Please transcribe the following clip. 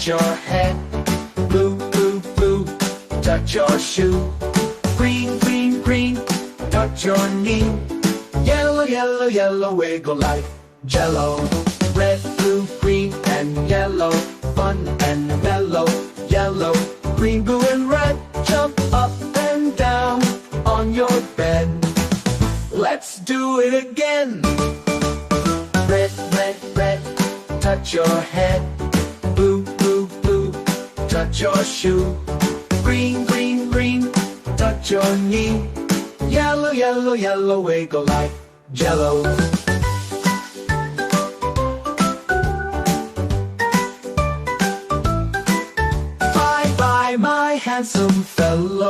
touch your head. Blue, blue, blue, touch your shoe. Green, green, green, touch your knee. Yellow, yellow, yellow, wiggle like Jello. Red, blue, green, and yellow, fun and mellow. Yellow, green, blue, and red, jump up and down on your bed. Let's do it again. Red, red, red, touch your head. Blue, blue, blue, touch your shoe. Green, green, green, touch your knee. Yellow, yellow, yellow, wiggle like Jello. Bye, bye, my handsome fellow.